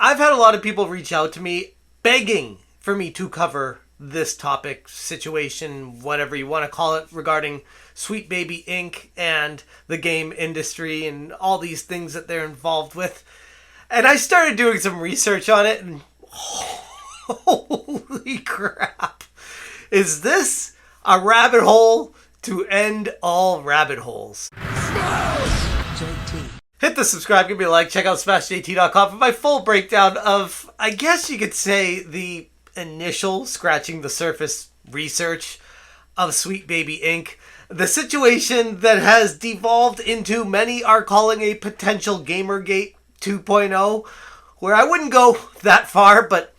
I've had a lot of people reach out to me begging for me to cover this topic, situation, whatever you want to call it, regarding Sweet Baby Inc. and the game industry and all these things that they're involved with. And I started doing some research on it, and holy crap. Is this a rabbit hole to end all rabbit holes? Hit the subscribe, give me a like, check out smashjt.com for my full breakdown of, I guess you could say, the initial scratching the surface research of Sweet Baby Inc. The situation that has devolved into many are calling a potential Gamergate 2.0, where I wouldn't go that far, but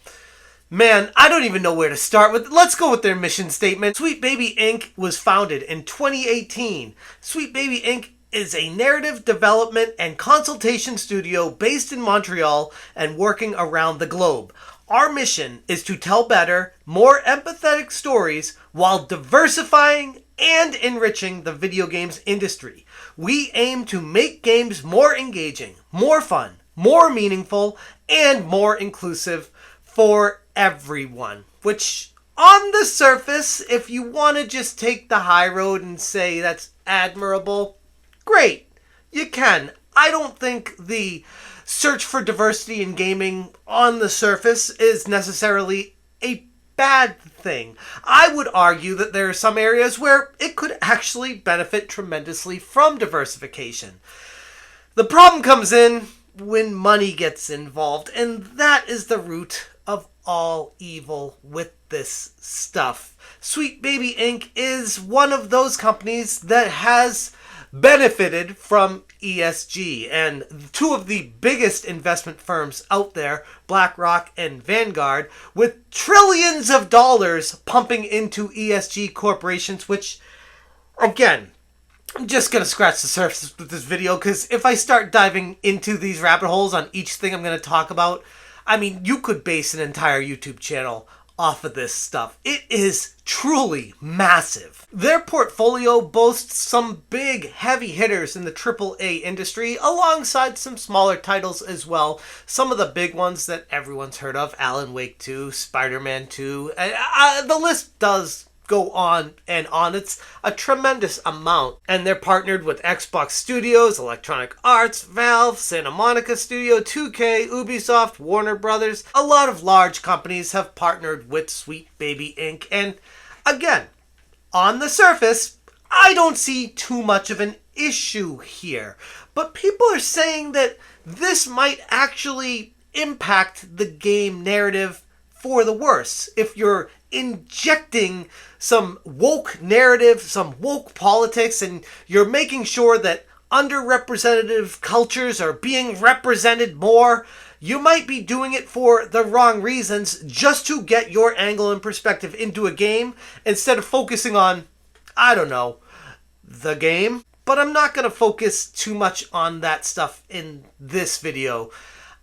man, I don't even know where to start with. Let's go with their mission statement. Sweet Baby Inc. was founded in 2018. Sweet Baby Inc. is a narrative development and consultation studio based in Montreal and working around the globe. Our mission is to tell better, more empathetic stories while diversifying and enriching the video games industry. We aim to make games more engaging, more fun, more meaningful, and more inclusive for everyone. Which, on the surface, if you want to just take the high road and say that's admirable, great, you can. I don't think the search for diversity in gaming on the surface is necessarily a bad thing. I would argue that there are some areas where it could actually benefit tremendously from diversification. The problem comes in when money gets involved, and that is the root of all evil with this stuff. Sweet Baby Inc. is one of those companies that has benefited from ESG, and two of the biggest investment firms out there, BlackRock and Vanguard, with trillions of dollars pumping into ESG corporations, which, again, I'm just going to scratch the surface with this video, because if I start diving into these rabbit holes on each thing I'm going to talk about, I mean, you could base an entire YouTube channel off of this stuff. It is truly massive. Their portfolio boasts some big heavy hitters in the AAA industry, alongside some smaller titles as well. Some of the big ones that everyone's heard of: Alan Wake 2, Spider-Man 2, the list does go on and on. It's a tremendous amount. And they're partnered with Xbox Studios, Electronic Arts, Valve, Santa Monica Studio, 2K, Ubisoft, Warner Brothers. A lot of large companies have partnered with Sweet Baby Inc. And again, on the surface, I don't see too much of an issue here. But people are saying that this might actually impact the game narrative for the worse. If you're injecting some woke narrative, some woke politics, and you're making sure that underrepresented cultures are being represented more, you might be doing it for the wrong reasons, just to get your angle and perspective into a game instead of focusing on, I don't know, the game. But I'm not going to focus too much on that stuff in this video.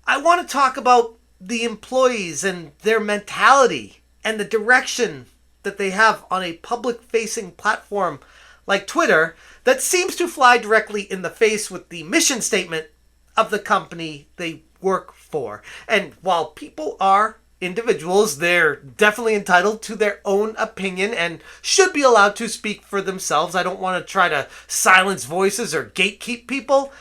I want to talk about the employees and their mentality and the direction that they have on a public-facing platform like Twitter that seems to fly directly in the face with the mission statement of the company they work for. And while people are individuals, they're definitely entitled to their own opinion and should be allowed to speak for themselves. I don't want to try to silence voices or gatekeep people.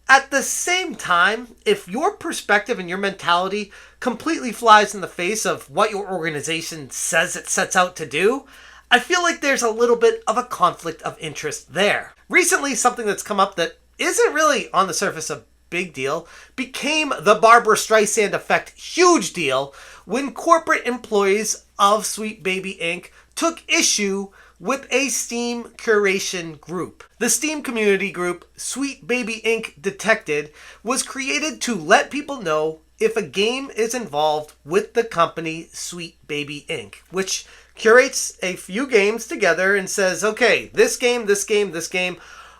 At the same time, if your perspective and your mentality completely flies in the face of what your organization says it sets out to do, I feel like there's a little bit of a conflict of interest there. Recently, something that's come up that isn't really on the surface a big deal became the Barbara Streisand effect huge deal when corporate employees of Sweet Baby Inc. took issue with a Steam curation group. The Steam community group, Sweet Baby Inc. Detected, was created to let people know if a game is involved with the company Sweet Baby Inc., which curates a few games together and says, okay, this game, this game, this game.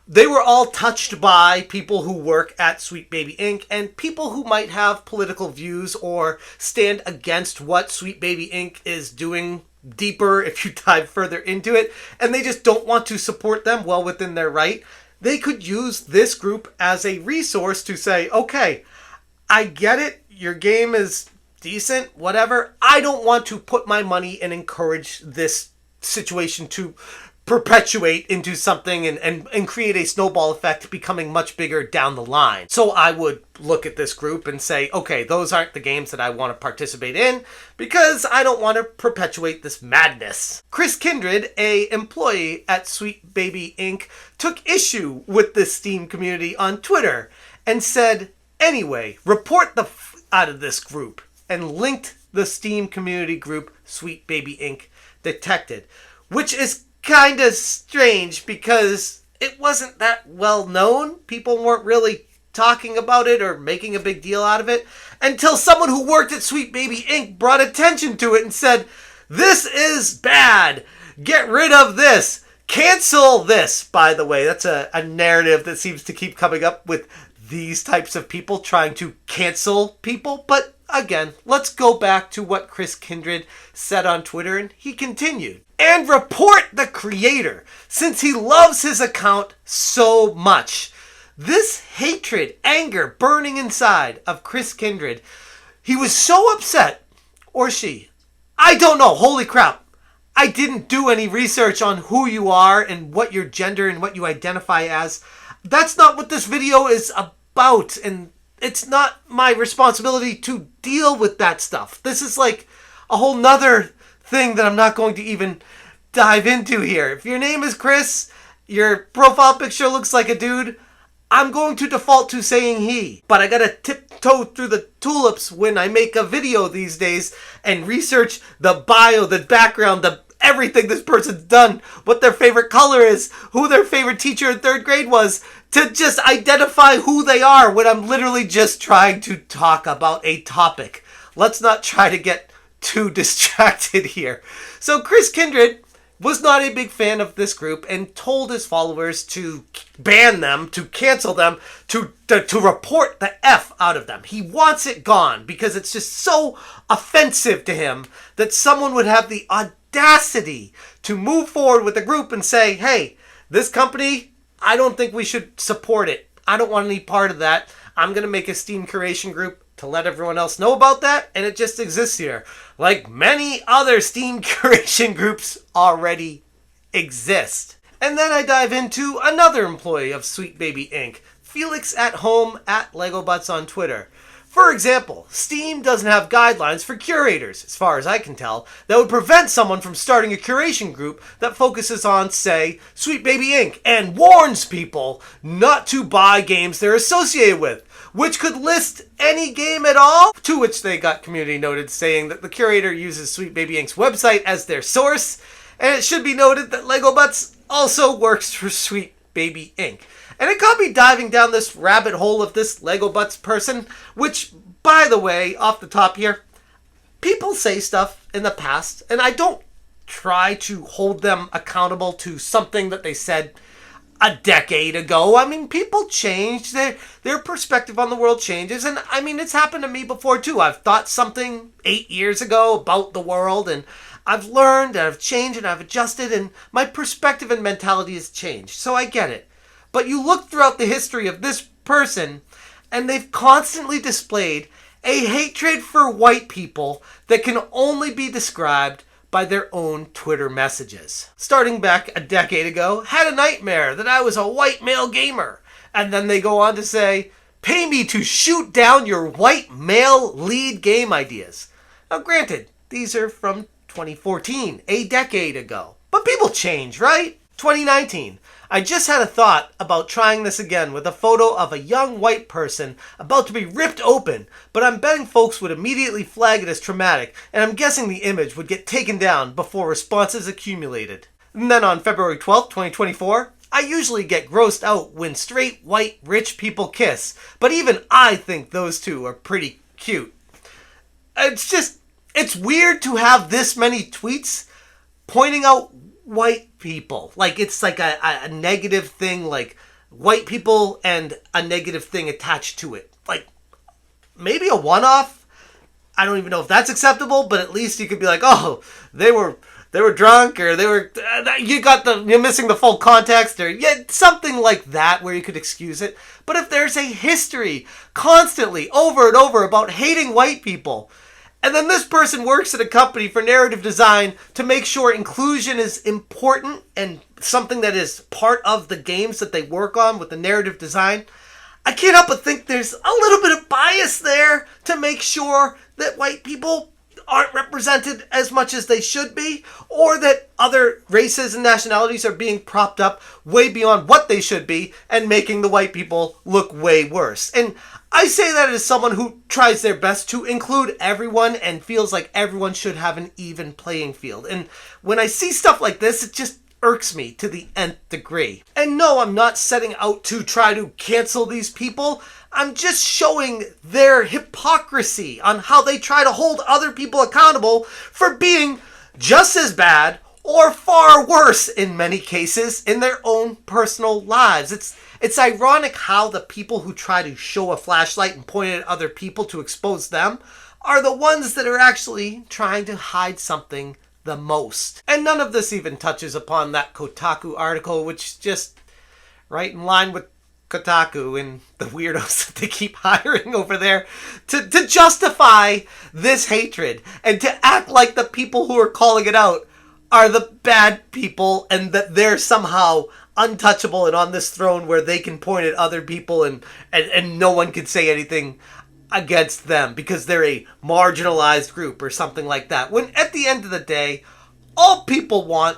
They were all touched by people who work at Sweet Baby Inc. and people who might have political views or stand against what Sweet Baby Inc. is doing deeper if you dive further into it, and they just don't want to support them well within their right. They could use this group as a resource to say, okay, I get it, your game is decent, whatever. I don't want to put my money and encourage this situation to perpetuate into something and create a snowball effect becoming much bigger down the line. So I would look at this group and say, okay, those aren't the games that I want to participate in because I don't want to perpetuate this madness. Chris Kindred, a employee at Sweet Baby Inc., took issue with this Steam community on Twitter and said, anyway, report the out of this group, and linked the Steam community group Sweet Baby Inc. detected, which is kind of strange because it wasn't that well known. People weren't really talking about it or making a big deal out of it until someone who worked at Sweet Baby Inc. brought attention to it and said, this is bad. Get rid of this. Cancel this. By the way, that's a narrative that seems to keep coming up with these types of people trying to cancel people. But again, let's go back to what Chris Kindred said on Twitter, and he continued. And report the creator, since he loves his account so much. This hatred, anger burning inside of Chris Kindred. He was so upset, or she. I don't know, holy crap. I didn't do any research on who you are and what your gender and what you identify as. That's not what this video is about, and it's not my responsibility to deal with that stuff. This is like a whole nother thing that I'm not going to even dive into here. If your name is Chris, your profile picture looks like a dude, I'm going to default to saying he. But I gotta tiptoe through the tulips when I make a video these days and research the bio, the background, the everything this person's done, what their favorite color is, who their favorite teacher in 3rd grade was, to just identify who they are when I'm literally just trying to talk about a topic. Let's not try to get too distracted here. So Chris Kindred was not a big fan of this group and told his followers to ban them, to cancel them, to report the F out of them. He wants it gone because it's just so offensive to him that someone would have the audacity to move forward with the group and say, hey, this company, I don't think we should support it. I don't want any part of that. I'm going to make a Steam curation group to let everyone else know about that, and it just exists here. Like many other Steam curation groups already exist. And then I dive into another employee of Sweet Baby Inc., Felix at Home at Lego Butts on Twitter. For example, Steam doesn't have guidelines for curators, as far as I can tell, that would prevent someone from starting a curation group that focuses on, say, Sweet Baby Inc. and warns people not to buy games they're associated with, which could list any game at all, to which they got community noted saying that the curator uses Sweet Baby Inc.'s website as their source, and it should be noted that Lego Butts also works for Sweet Baby Inc. And it got me diving down this rabbit hole of this Lego Butts person, which, by the way, off the top here, people say stuff in the past, and I don't try to hold them accountable to something that they said a decade ago. I mean, people change, their perspective on the world changes, and I mean, it's happened to me before too. I've thought something 8 years ago about the world, and I've learned, and I've changed, and I've adjusted, and my perspective and mentality has changed, so I get it. But you look throughout the history of this person, and they've constantly displayed a hatred for white people that can only be described by their own Twitter messages. Starting back a decade ago, had a nightmare that I was a white male gamer. And then they go on to say, pay me to shoot down your white male lead game ideas. Now granted, these are from 2014, a decade ago. But people change, right? 2019. I just had a thought about trying this again with a photo of a young white person about to be ripped open, but I'm betting folks would immediately flag it as traumatic, and I'm guessing the image would get taken down before responses accumulated. And then on February 12th, 2024, I usually get grossed out when straight, white, rich people kiss, but even I think those two are pretty cute. It's weird to have this many tweets pointing out white people. Like, it's like a negative thing, like white people and a negative thing attached to it. Like, maybe a one-off? I don't even know if that's acceptable, but at least you could be like, oh, they were drunk, or you're missing the full context, or yeah, something like that where you could excuse it. But if there's a history constantly over and over about hating white people, and then this person works at a company for narrative design to make sure inclusion is important and something that is part of the games that they work on with the narrative design, I can't help but think there's a little bit of bias there to make sure that white people aren't represented as much as they should be, or that other races and nationalities are being propped up way beyond what they should be and making the white people look way worse. And I say that as someone who tries their best to include everyone and feels like everyone should have an even playing field. And when I see stuff like this, it just irks me to the nth degree. And no, I'm not setting out to try to cancel these people. I'm just showing their hypocrisy on how they try to hold other people accountable for being just as bad or far worse in many cases in their own personal lives. It's ironic how the people who try to show a flashlight and point it at other people to expose them are the ones that are actually trying to hide something the most. And none of this even touches upon that Kotaku article, which is just right in line with Kotaku and the weirdos that they keep hiring over there to justify this hatred and to act like the people who are calling it out are the bad people and that they're somehow untouchable and on this throne where they can point at other people and no one can say anything against them because they're a marginalized group or something like that. When at the end of the day, all people want,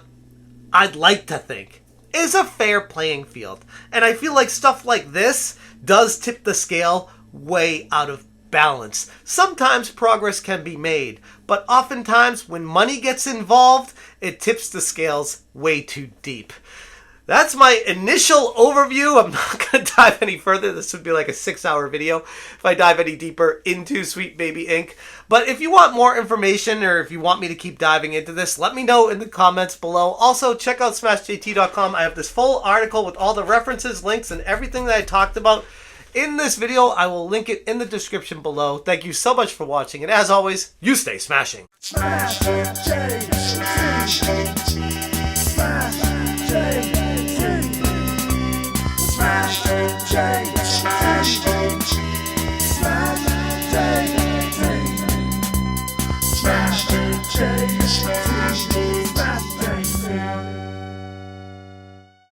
I'd like to think, is a fair playing field. And I feel like stuff like this does tip the scale way out of balance. Sometimes progress can be made, but oftentimes when money gets involved, it tips the scales way too deep. That's my initial overview. I'm not going to dive any further. This would be like a 6-hour video if I dive any deeper into Sweet Baby Inc. But if you want more information or if you want me to keep diving into this, let me know in the comments below. Also, check out smashjt.com. I have this full article with all the references, links, and everything that I talked about in this video. I will link it in the description below. Thank you so much for watching. And as always, you stay smashing. Smash